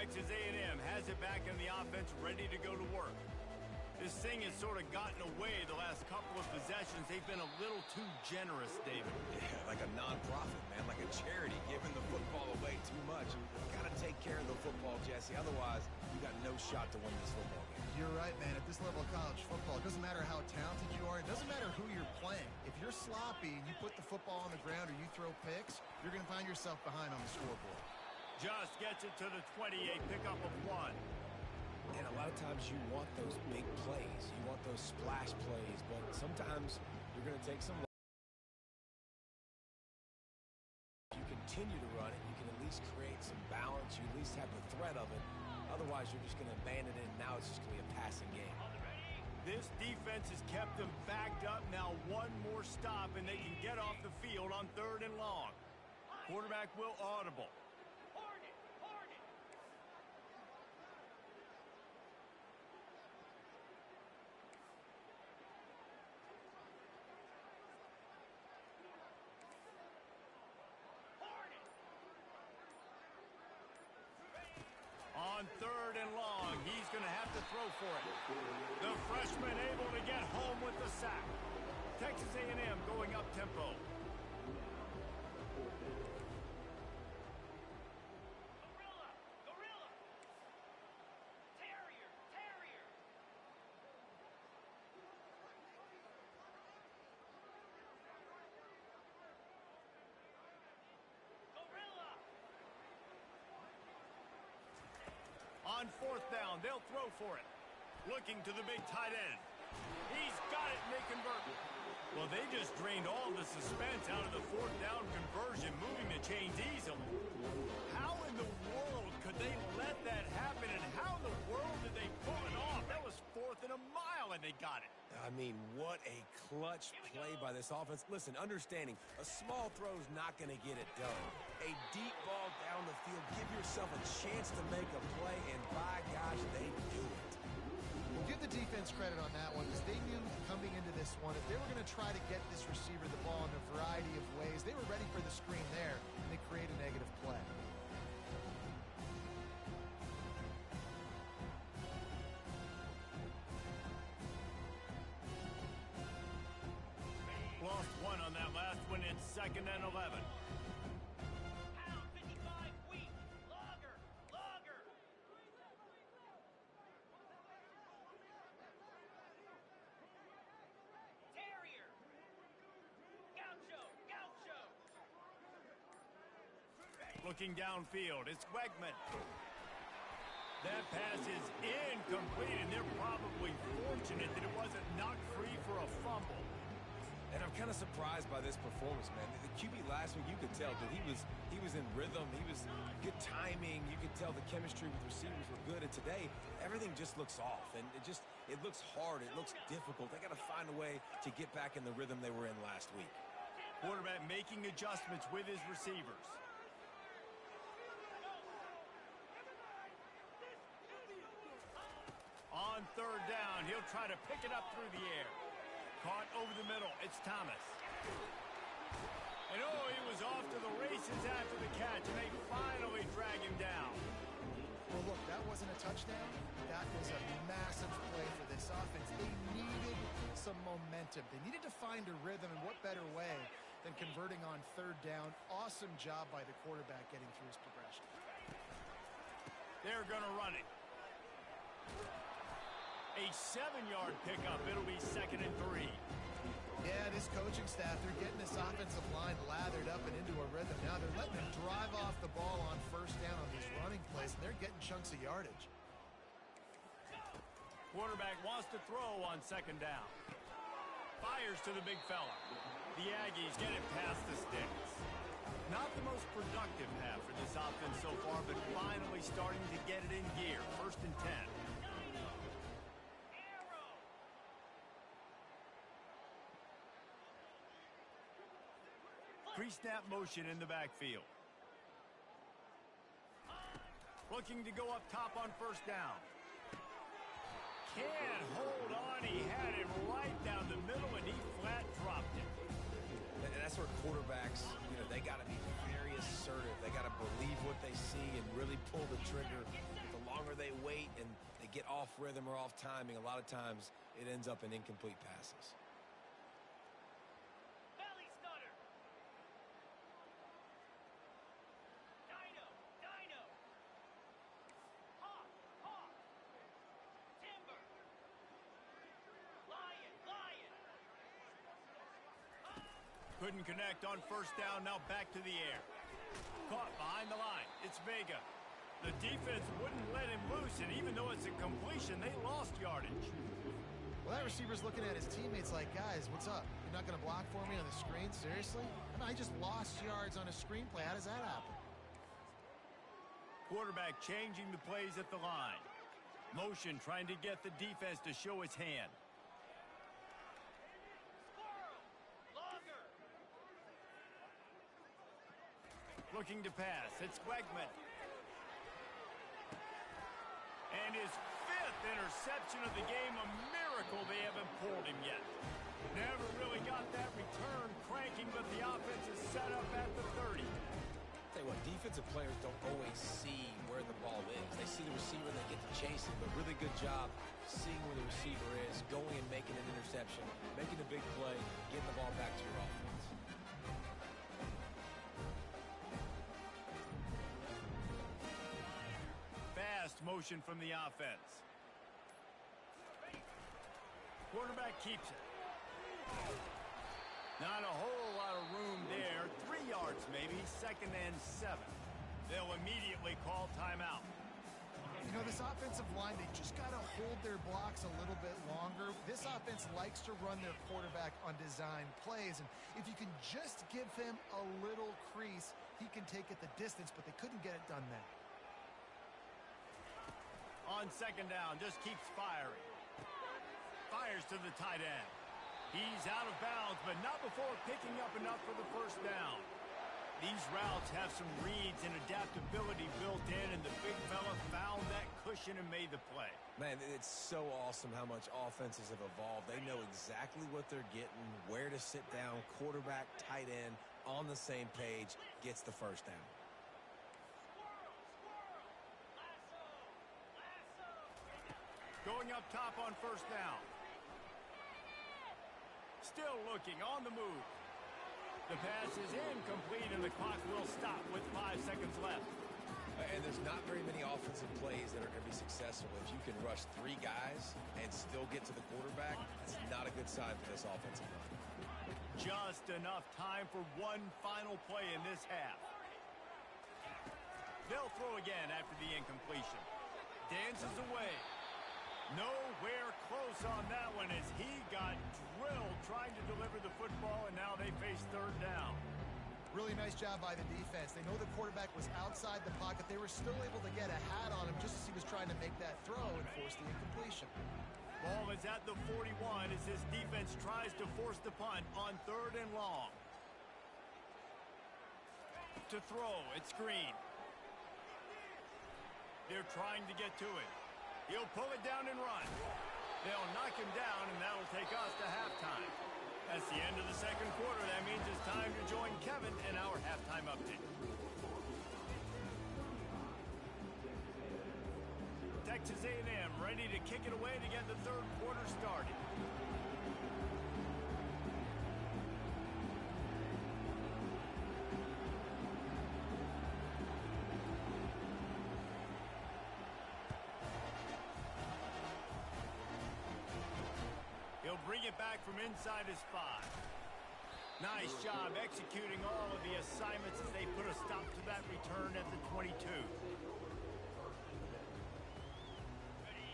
Texas A&M has it back in the offense, ready to go to work. This thing has sort of gotten away the last couple of possessions. They've been a little too generous, David. Yeah, like a non-profit, man, like a charity, giving the football away too much. Got to take care of the football, Jesse. Otherwise, you got no shot to win this football game. You're right, man. At this level of college football, it doesn't matter how talented you are. It doesn't matter who you're playing. If you're sloppy and you put the football on the ground or you throw picks, you're going to find yourself behind on the scoreboard. Just gets it to the 28, pickup of 1. And a lot of times you want those big plays. You want those splash plays, but sometimes you're going to take some. If you continue to run it, you can at least create some balance. You at least have the threat of it. Otherwise, you're just going to abandon it, and now it's just going to be a passing game. This defense has kept them backed up. Now one more stop, and they can get off the field on 3rd and long. Quarterback will audible. On 3rd and long, he's going to have to throw for it. The freshman able to get home with the sack. Texas A&M going up tempo. Gorilla! Terrier! Gorilla! On 4th down, they'll throw for it. Looking to the big tight end. He's got it, and they convert. Well, they just drained all the suspense out of the 4th down conversion, moving the chains easily. How in the world could they let that happen, and how in the world did they pull it off? That was 4th and a mile, and they got it. I mean, what a clutch play by this offense. Listen, understanding, a small throw's not going to get it done. A deep ball down the field, give yourself a chance to make a play, and by gosh, they do it. Well, give the defense credit on that one because they knew coming into this one if they were going to try to get this receiver the ball in a variety of ways, they were ready for the screen there, and they create a negative play. Lost 1 on that last one. It's 2nd and 11. Pound 55, wheat, lager. Terrier. Gaucho. Looking downfield, it's Wegman. That pass is incomplete, and they're probably fortunate that it wasn't knocked free for a fumble. And I'm kind of surprised by this performance, man. The QB last week, you could tell that he was in rhythm. He was good timing. You could tell the chemistry with receivers were good. And today, everything just looks off. And it looks hard. It looks difficult. They got to find a way to get back in the rhythm they were in last week. Quarterback making adjustments with his receivers. On 3rd down, he'll try to pick it up through the air. Caught over the middle. It's Thomas. And oh, he was off to the races after the catch, and they finally drag him down. Well, look, that wasn't a touchdown. That was a massive play for this offense. They needed some momentum. They needed to find a rhythm, and what better way than converting on 3rd down. Awesome job by the quarterback getting through his progression. They're going to run it. A 7-yard pickup. It'll be 2nd and 3. Yeah, this coaching staff, they're getting this offensive line lathered up and into a rhythm. Now they're letting them drive off the ball on 1st down on these running plays, and they're getting chunks of yardage. Quarterback wants to throw on 2nd down. Fires to the big fella. The Aggies get it past the sticks. Not the most productive half for this offense so far, but finally starting to get it in gear. 1st and 10. Pre-snap motion in the backfield. Looking to go up top on 1st down. Can't hold on. He had it right down the middle, and he flat dropped it. And that's where quarterbacks, they got to be very assertive. They got to believe what they see and really pull the trigger longer they wait and they get off rhythm or off timing, a lot of times it ends up in incomplete passes. Belly stutter. Dino. Hawk. Timber. Lion. Couldn't connect on first down, now back to the air. Caught behind the line. It's Vega. The defense wouldn't let him loose, and even though it's a completion, they lost yardage. Well, that receiver's looking at his teammates like, guys, what's up? You're not going to block for me on the screen? Seriously? I mean, I just lost yards on a screenplay. How does that happen? Quarterback changing the plays at the line. Motion trying to get the defense to show its hand. Squirrel. Logger. Looking to pass. It's Wegman. And his 5th interception of the game. A miracle they haven't pulled him yet. Never really got that return cranking, but the offense is set up at the 30. Tell you what, defensive players don't always see where the ball is. They see the receiver and they get to chase him, but really good job seeing where the receiver is, going and making an interception, making a big play, getting the ball back to your offense. Fast motion from the offense. Quarterback keeps it. Not a whole lot of room there. 3 yards maybe, 2nd and 7. They'll immediately call timeout. You know, this offensive line, they just got to hold their blocks a little bit longer. This offense likes to run their quarterback on design plays, and if you can just give him a little crease, he can take it the distance, but they couldn't get it done then. On 2nd down, just keeps firing. Fires to the tight end. He's out of bounds, but not before picking up enough for the first down. These routes have some reads and adaptability built in, and the big fella found that cushion and made the play. Man, it's so awesome how much offenses have evolved. They know exactly what they're getting, where to sit down, quarterback, tight end, on the same page, gets the first down. Going up top on first down. Still looking, on the move. The pass is incomplete, and the clock will stop with 5 seconds left. And there's not very many offensive plays that are going to be successful. If you can rush 3 guys and still get to the quarterback, that's not a good sign for this offensive line. Just enough time for one final play in this half. They'll throw again after the incompletion. Dances away. Nowhere close on that one as he got drilled trying to deliver the football, and now they face 3rd down. Really nice job by the defense. They know the quarterback was outside the pocket. They were still able to get a hat on him just as he was trying to make that throw and force the incompletion. Ball is at the 41 as this defense tries to force the punt on 3rd and long. To throw, it's Green. They're trying to get to it. He'll pull it down and run. They'll knock him down, and that'll take us to halftime. That's the end of the 2nd quarter. That means it's time to join Kevin in our halftime update. Texas A&M ready to kick it away to get the 3rd quarter started. He'll bring it back from inside his 5. Nice job executing all of the assignments as they put a stop to that return at the 22.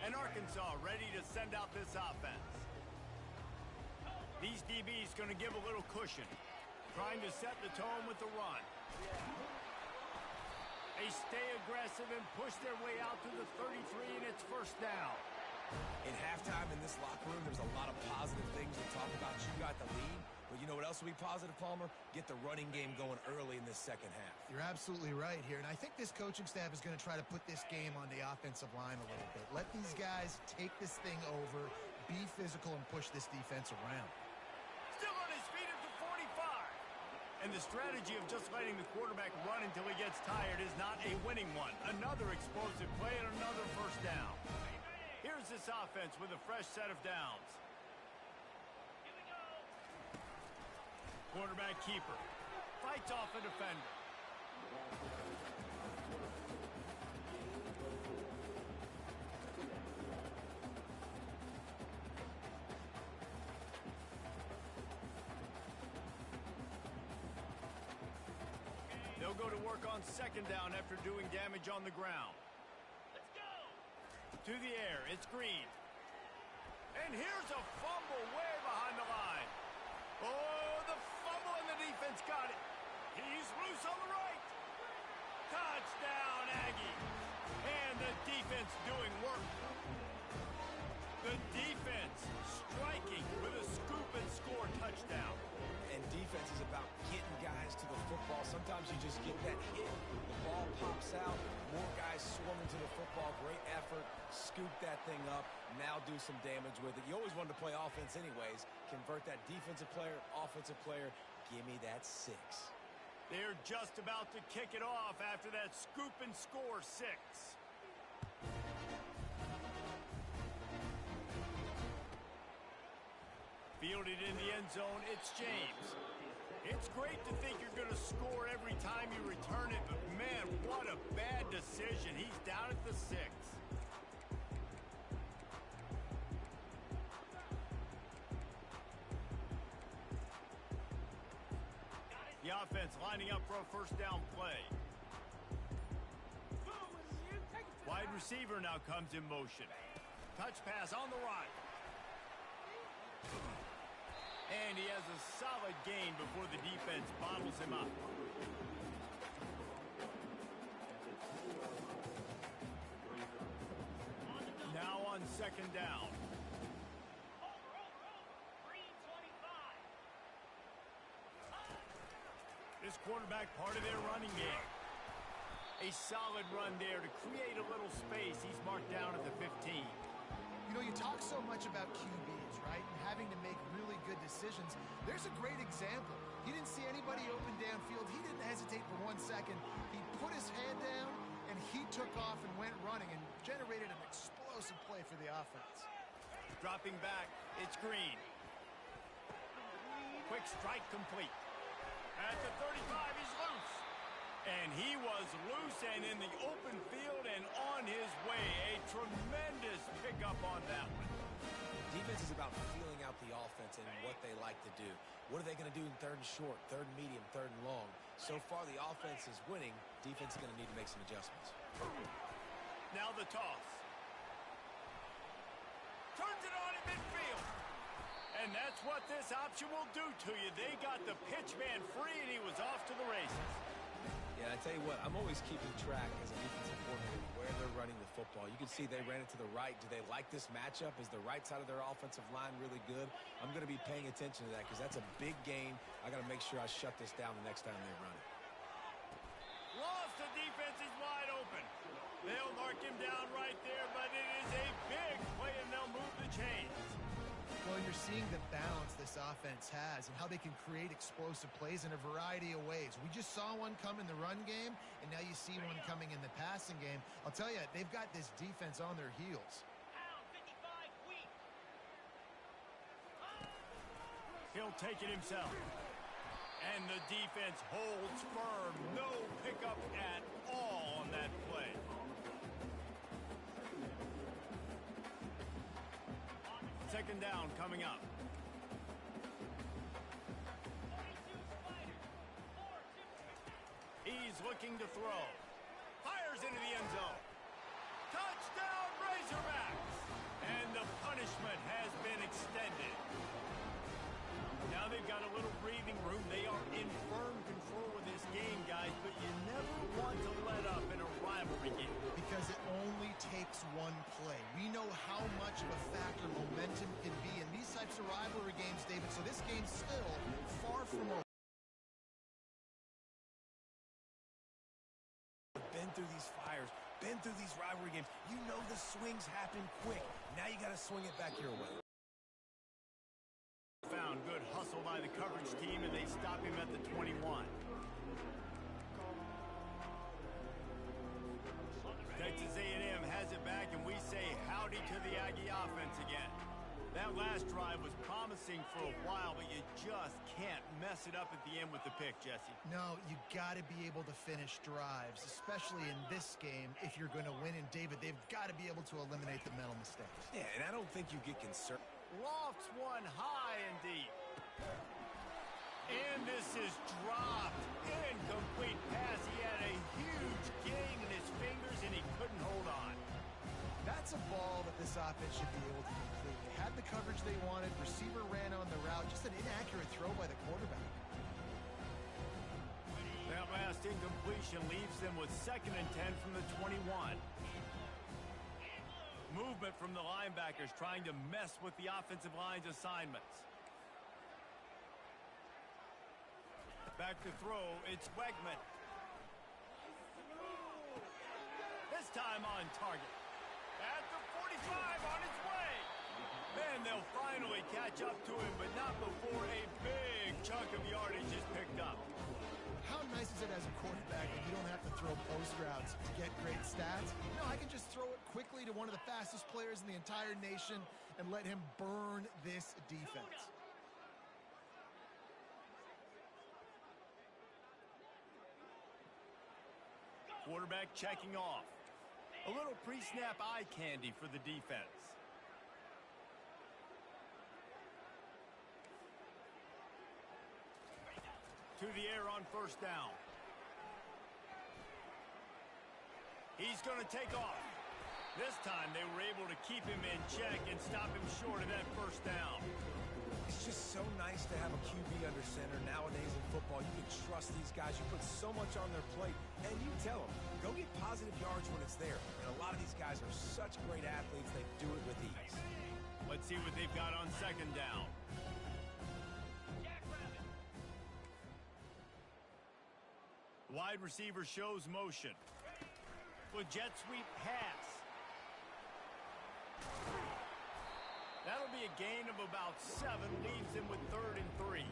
And Arkansas ready to send out this offense. These DBs going to give a little cushion, trying to set the tone with the run. They stay aggressive and push their way out to the 33, and it's 1st down. In halftime in this locker room, there's a lot of positive things to talk about. You got the lead, but you know what else will be positive, Palmer? Get the running game going early in this 2nd half. You're absolutely right here, and I think this coaching staff is going to try to put this game on the offensive line a little bit. Let these guys take this thing over, be physical, and push this defense around. Still on his feet at the 45. And the strategy of just letting the quarterback run until he gets tired is not a winning one. Another explosive play and another first down. Here's this offense with a fresh set of downs. Here we go. Quarterback keeper fights off a defender. They'll go to work on second down after doing damage on the ground. Let's go. To the air, it's Green. And here's a fumble way behind the line. Oh, the fumble and the defense got it. He's loose on the right. Touchdown, Aggie. And the defense doing work. The defense striking with a scoop and score touchdown. And defense is about getting guys to the football. Sometimes you just get that hit, the ball pops out, more guys swarming to the football. Great effort, scoop that thing up, now do some damage with it. You always wanted to play offense anyways. Convert that defensive player, offensive player, give me that 6. They're just about to kick it off after that scoop and score 6. Fielded in the end zone, it's James. It's great to think you're going to score every time you return it, but man, what a bad decision. He's down at the 6. The offense lining up for a first down play. Wide receiver now comes in motion. Touch pass on the right. And he has a solid gain before the defense bottles him up. Now on second down. Green 25. This quarterback part of their running game. A solid run there to create a little space. He's marked down at the 15. You know, you talk so much about QBs, right? And having to make really good decisions. There's a great example. He didn't see anybody open downfield. He didn't hesitate for 1 second. He put his hand down, and he took off and went running and generated an explosive play for the offense. Dropping back, it's Green. Quick strike complete. At the 35, he's loose. And he was loose and in the open field and on his way. A tremendous pickup on that one. Defense is about feeling out the offense and what they like to do. What are they going to do in third and short, third and medium, third and long? So far, the offense is winning. Defense is going to need to make some adjustments. Now the toss. Turns it on in midfield. And that's what this option will do to you. They got the pitch man free, and he was off to the races. Yeah, I tell you what, I'm always keeping track as a defensive coordinator where they're running the football. You can see they ran it to the right. Do they like this matchup? Is the right side of their offensive line really good? I'm going to be paying attention to that because that's a big gain. I got to make sure I shut this down the next time they run it. Lost, the defense is wide open. They'll mark him down right there, but it is a big play, and they'll move the chains. Well, you're seeing the balance this offense has and how they can create explosive plays in a variety of ways. We just saw one come in the run game, and now you see one coming in the passing game. I'll tell you, they've got this defense on their heels. Pound 55 weak. He'll take it himself. And the defense holds firm. No pickup at all on that play. Second down coming up. 42 Spider. 4-2. He's looking to throw. Fires into the end zone. Touchdown, Razorbacks! And the punishment has been extended. Now they've got a little breathing room. They are in firm control of this game, guys, but you never want to let up in a rivalry game. Because it only takes one play. We know how much of a factor momentum can be in these types of rivalry games, David. So this game's still far from over. Been through these fires, been through these rivalry games. You know the swings happen quick. Now you got to swing it back your way. Found good hustled by the coverage team, and they stop him at the 21. Texas A&M has it back, and we say howdy to the Aggie offense again. That last drive was promising for a while, but you just can't mess it up at the end with the pick, Jesse. No, you got to be able to finish drives, especially in this game if you're going to win. And, David, they've got to be able to eliminate the mental mistakes. Yeah, and I don't think you get concerned. Lofts one high and deep. And this is dropped. Incomplete pass. He had a huge gain in his fingers, and he couldn't hold on. That's a ball that this offense should be able to complete. They had the coverage they wanted. Receiver ran on the route. Just an inaccurate throw by the quarterback. That last incompletion leaves them with 2nd and 10 from the 21. Movement from the linebackers trying to mess with the offensive line's assignments. Back to throw, it's Wegman. This time on target. At the 45, on its way. Then they'll finally catch up to him, but not before a big chunk of yardage is picked up. How nice is it as a quarterback when you don't have to throw post routes to get great stats? No, I can just throw it quickly to one of the fastest players in the entire nation and let him burn this defense. Quarterback checking off. A little pre-snap eye candy for the defense. To the air on 1st down. He's going to take off. This time they were able to keep him in check and stop him short of that 1st down. It's just so nice to have a QB under center. Nowadays in football, you can trust these guys. You put so much on their plate, and you tell them, go get positive yards when it's there. And a lot of these guys are such great athletes, they do it with ease. Let's see what they've got on 2nd down. Wide receiver shows motion. With jet sweep pass. That'll be a gain of about 7, leaves him with 3rd and 3.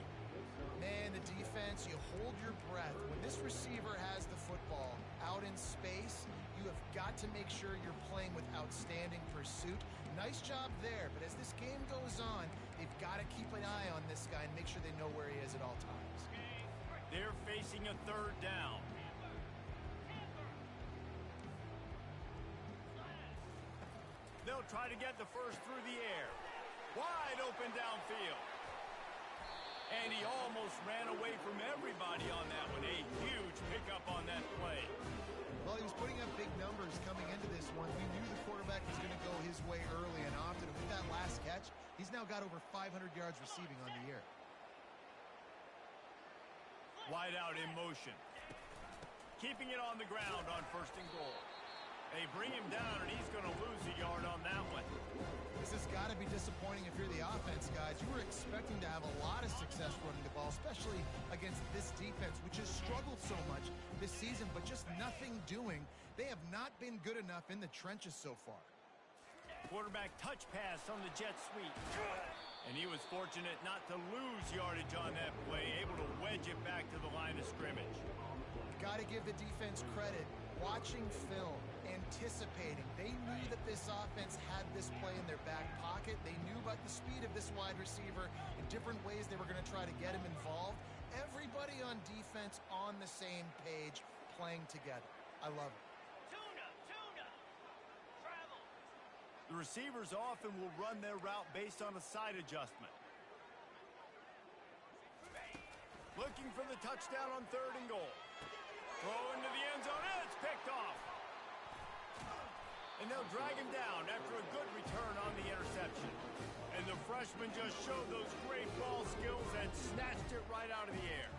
Man, the defense, you hold your breath. When this receiver has the football out in space, you have got to make sure you're playing with outstanding pursuit. Nice job there, but as this game goes on, they've got to keep an eye on this guy and make sure they know where he is at all times. They're facing a 3rd down. They'll try to get the first through the air. Wide open downfield. And he almost ran away from everybody on that one. A huge pickup on that play. Well, he was putting up big numbers coming into this one. We knew the quarterback was going to go his way early and often. With that last catch, he's now got over 500 yards receiving on the year. Wide out in motion. Keeping it on the ground on 1st and goal. They bring him down, and he's going to lose a yard on that one. This has got to be disappointing if you're the offense, guys. You were expecting to have a lot of success running the ball, especially against this defense, which has struggled so much this season, but just nothing doing. They have not been good enough in the trenches so far. Quarterback touch pass on the jet sweep. And he was fortunate not to lose yardage on that play, able to wedge it back to the line of scrimmage. Got to give the defense credit. Watching film, anticipating. They knew that this offense had this play in their back pocket. They knew about the speed of this wide receiver in different ways they were going to try to get him involved. Everybody on defense on the same page, playing together. I love it. Tuna. Travel. The receivers often will run their route based on a side adjustment. Looking for the touchdown on 3rd and goal. Throw into the end zone, and it's picked off. And they'll drag him down after a good return on the interception. And the freshman just showed those great ball skills and snatched it right out of the air.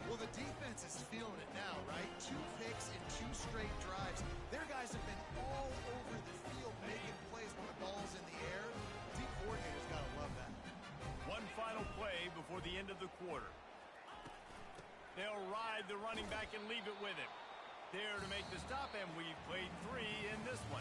Well, the defense is feeling it now, right? 2 picks in 2 straight drives. Their guys have been all over the field making plays when the ball's in the air. Deep coordinators got to love that. One final play before the end of the quarter. They'll ride the running back and leave it with him. There to make the stop, and we've played 3 in this one.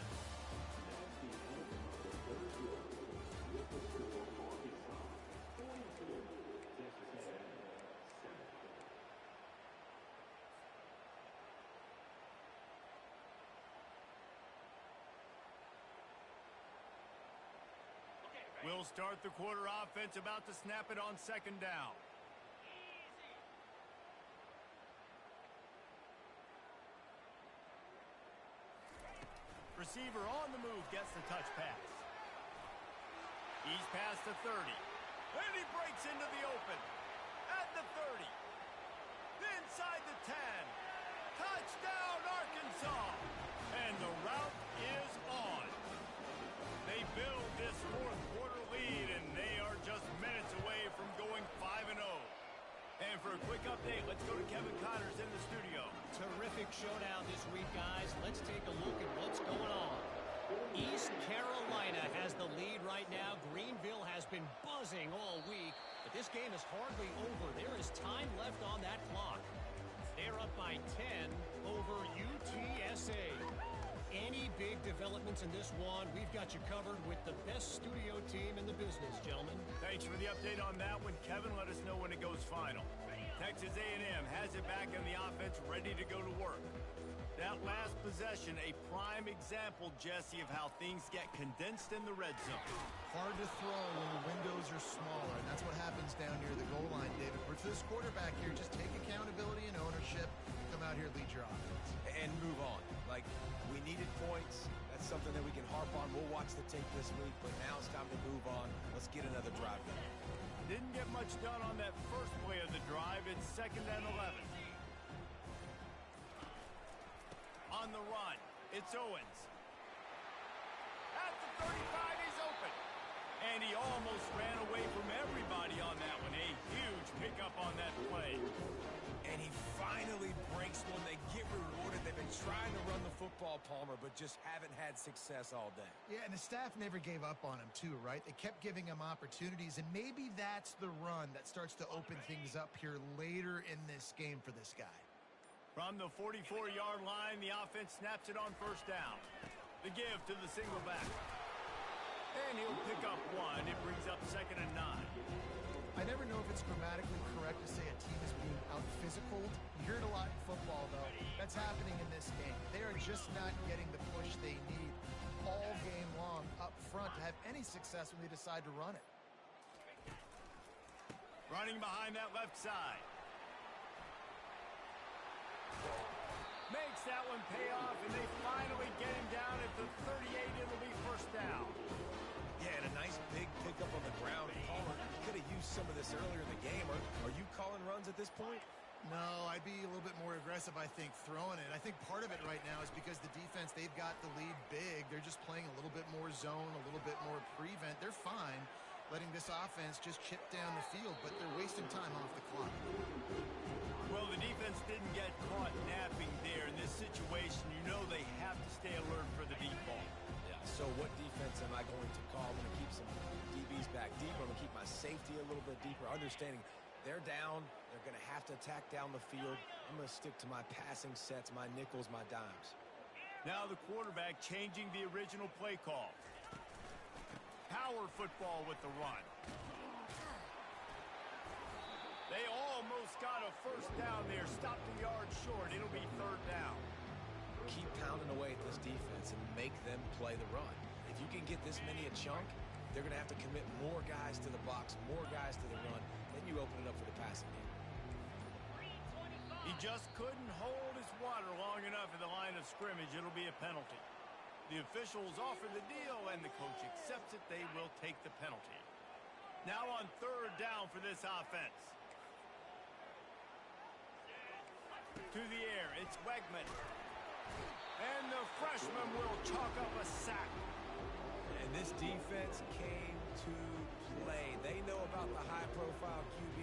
They'll start the quarter offense, about to snap it on second down. Receiver on the move gets the touch pass. He's past the 30. And he breaks into the open. At the 30. Inside the 10. Touchdown, Arkansas. And the route is on. They build this fourth quarter lead, and they are just minutes away from going 5-0. And for a quick update, let's go to Kevin Connors in the studio. Terrific showdown this week, guys. Let's take a look at what's going on. East Carolina has the lead right now. Greenville has been buzzing all week, but this game is hardly over. There is time left on that clock. They're up by 10 over UTSA. Any big developments in this one, we've got you covered with the best studio team in the business, gentlemen. Thanks for the update on that one, Kevin. Let us know when it goes final. Texas A&M has it back in the offense, ready to go to work. That last possession, a prime example, Jesse, of how things get condensed in the red zone. Hard to throw when the windows are smaller, and that's what happens down near the goal line, David. For this quarterback here, just take accountability and ownership. Come out here, lead your offense. And move on. Like, we needed points. That's something that we can harp on. We'll watch the tape this week, but now it's time to move on. Let's get another drive done. Didn't get much done on that first play of the drive. It's 2nd and 11. On the run, it's Owens. At the 35, he's open. And he almost ran away from everybody on that one. A huge pickup on that play. And he finally breaks one. They get rewarded. They've been trying to run the football, Palmer, but just haven't had success all day. Yeah, and the staff never gave up on him, too, right? They kept giving him opportunities, and maybe that's the run that starts to open things up here later in this game for this guy. From the 44-yard line, the offense snaps it on first down. The give to the single back. And he'll pick up one. It brings up 2nd and 9. I never know if it's grammatically correct to say a team is being out-physicaled. You hear it a lot in football, though. That's happening in this game. They are just not getting the push they need all game long up front to have any success when they decide to run it. Running behind that left side. Makes that one pay off, and they finally get him down at the 38. It'll be first down. Yeah, and a nice big pickup on the ground. Palmer could have used some of this earlier in the game. Are you calling runs at this point? No, I'd be a little bit more aggressive, I think, throwing it. I think part of it right now is because the defense, they've got the lead big. They're just playing a little bit more zone, a little bit more prevent. They're fine letting this offense just chip down the field, but they're wasting time off the clock. Well, the defense didn't get caught napping there. In this situation, you know they have to stay alert for the deep ball. Yeah, so what defense am I going to call? I'm going to keep some DBs back deeper. I'm going to keep my safety a little bit deeper, understanding they're down. They're going to have to attack down the field. I'm going to stick to my passing sets, my nickels, my dimes. Now the quarterback changing the original play call. Power football with the run. They almost got a first down there. Stopped a yard short. It'll be 3rd down. Keep pounding away at this defense and make them play the run. If you can get this many a chunk, they're going to have to commit more guys to the box, more guys to the run. Then you open it up for the passing game. He just couldn't hold his water long enough in the line of scrimmage. It'll be a penalty. The officials offer the deal, and the coach accepts it. They will take the penalty. Now on 3rd down for this offense. To the air, it's Wegman. And the freshman will chalk up a sack. And this defense came to play. They know about the high-profile QB.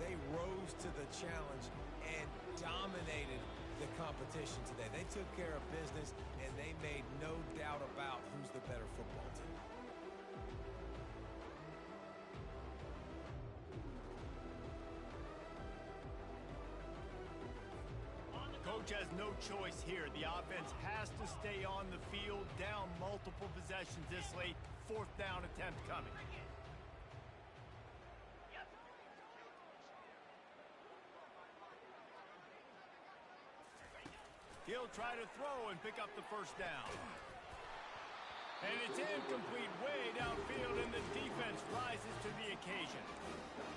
They rose to the challenge and dominated the competition today. They took care of business, and they made no doubt about who's the better football team. Coach has no choice here. The offense has to stay on the field, down multiple possessions this late. 4th down attempt coming. He'll try to throw and pick up the first down. And it's incomplete way downfield, and the defense rises to the occasion.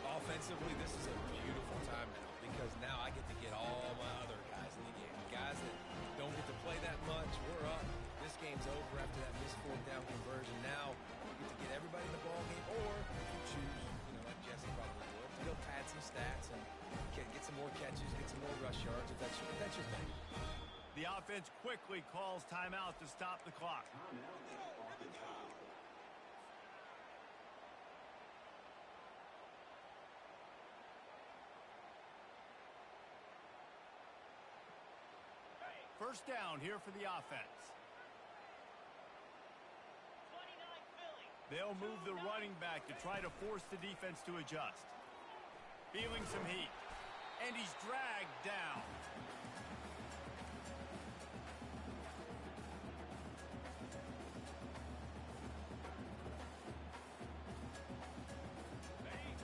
Offensively, this is a beautiful time now because now I get to get all my other guys in the game. Guys that don't get to play that much, we're up. This game's over after that missed fourth down conversion. Now we get to get everybody in the ball game, or if you choose, like Jesse probably would, to go pad some stats and get some more catches, get some more rush yards if that's your thing. The offense quickly calls timeout to stop the clock. First down here for the offense. 29 Philly. They'll move the running back to try to force the defense to adjust. Feeling some heat. And he's dragged down.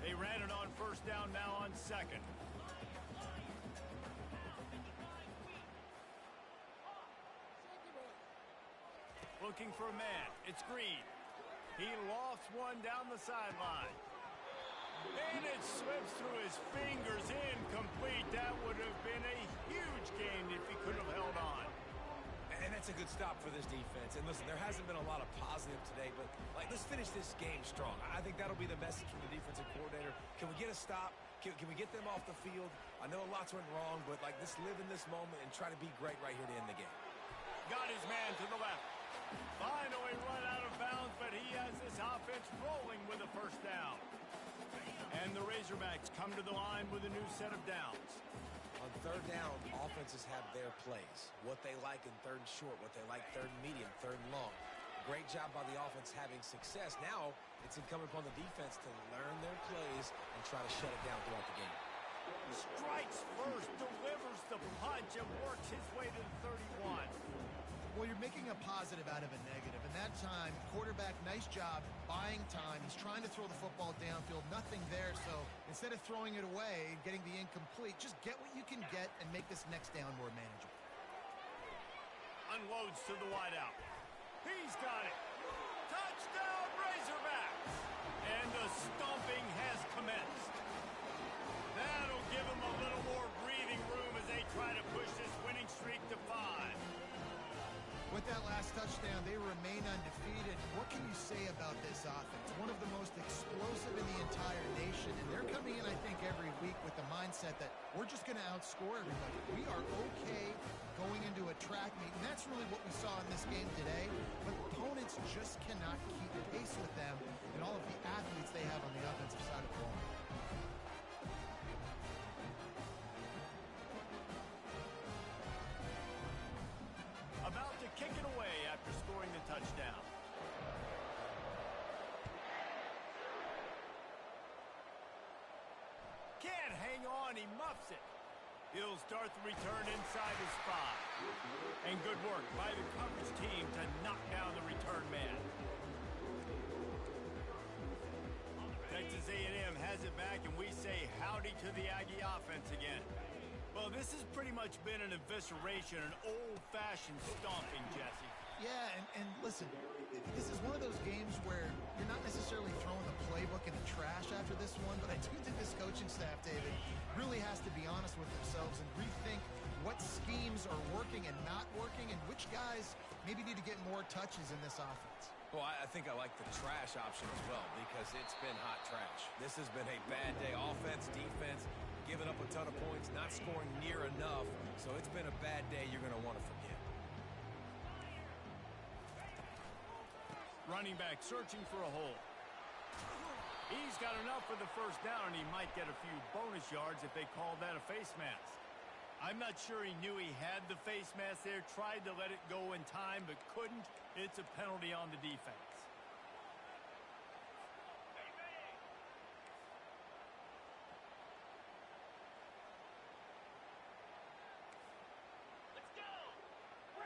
They ran it on first down, now on second. Looking for a man. It's Green. He lofts one down the sideline. And it slips through his fingers, incomplete. That would have been a huge gain if he could have held on. And that's a good stop for this defense. And listen, there hasn't been a lot of positive today, but let's finish this game strong. I think that'll be the message from the defensive coordinator. Can we get a stop? Can we get them off the field? I know lots went wrong, but let's live in this moment and try to be great right here to end the game. Got his man to the left. Finally run out of bounds, but he has this offense rolling with a first down. And the Razorbacks come to the line with a new set of downs. On third down, offenses have their plays. What they like in third and short, what they like third and medium, third and long. Great job by the offense having success. Now it's incumbent upon the defense to learn their plays and try to shut it down throughout the game. Strikes first, delivers the punch, and works his way to the 31. Well, you're making a positive out of a negative. And that time, quarterback, nice job, buying time. He's trying to throw the football downfield. Nothing there. So instead of throwing it away and getting the incomplete, just get what you can get and make this next down more manageable. Unloads to the wideout. He's got it. Touchdown, Razorbacks. And the stomping has commenced. That'll give him a little more breathing room as they try to push this winning streak to 5. With that last touchdown, they remain undefeated. What can you say about this offense? One of the most explosive in the entire nation, and they're coming in, I think, every week with the mindset that we're just going to outscore everybody. We are okay going into a track meet, and that's really what we saw in this game today. But opponents just cannot keep pace with them and all of the athletes they have on the offensive side of the ball. About to kick it away after scoring the touchdown. Can't hang on, he muffs it. He'll start the return inside his 5. And good work by the coverage team to knock down the return man. Texas A&M has it back, and we say howdy to the Aggie offense again. Well, this has pretty much been an evisceration, an old-fashioned stomping, Jesse. Yeah, and listen, this is one of those games where you're not necessarily throwing the playbook in the trash after this one, but I do think this coaching staff, David, really has to be honest with themselves and rethink what schemes are working and not working and which guys maybe need to get more touches in this offense. Well, I think I like the trash option as well because it's been hot trash. This has been a bad day. Offense, defense, giving up a ton of points, not scoring near enough. So it's been a bad day you're going to want to forget. Running back searching for a hole. He's got enough for the first down, and he might get a few bonus yards if they call that a face mask. I'm not sure he knew he had the face mask there, tried to let it go in time, but couldn't. It's a penalty on the defense. Let's go.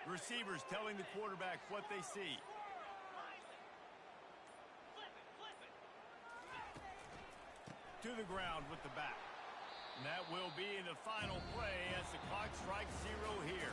Receivers telling the quarterback what they see. Flip it. To the ground with the back. And that will be the final play as the clock strikes 0 here.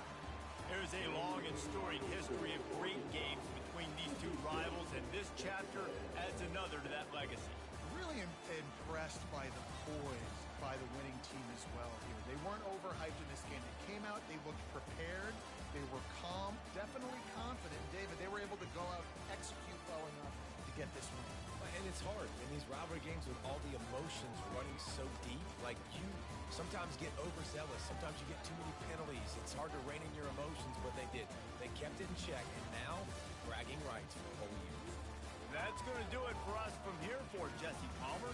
There's a long and storied history of great games between these two rivals, and this chapter adds another to that legacy. Really impressed by the poise by the winning team as well here. They weren't overhyped in this game. They came out, they looked prepared, they were calm, definitely confident. David, they were able to go out and execute well enough to get this win. And it's hard in these rivalry games with all the emotions running so deep. Like, you sometimes get overzealous. Sometimes you get too many penalties. It's hard to rein in your emotions, but they did. They kept it in check, and now bragging rights for the whole year. That's going to do it for us from here for Jesse Palmer.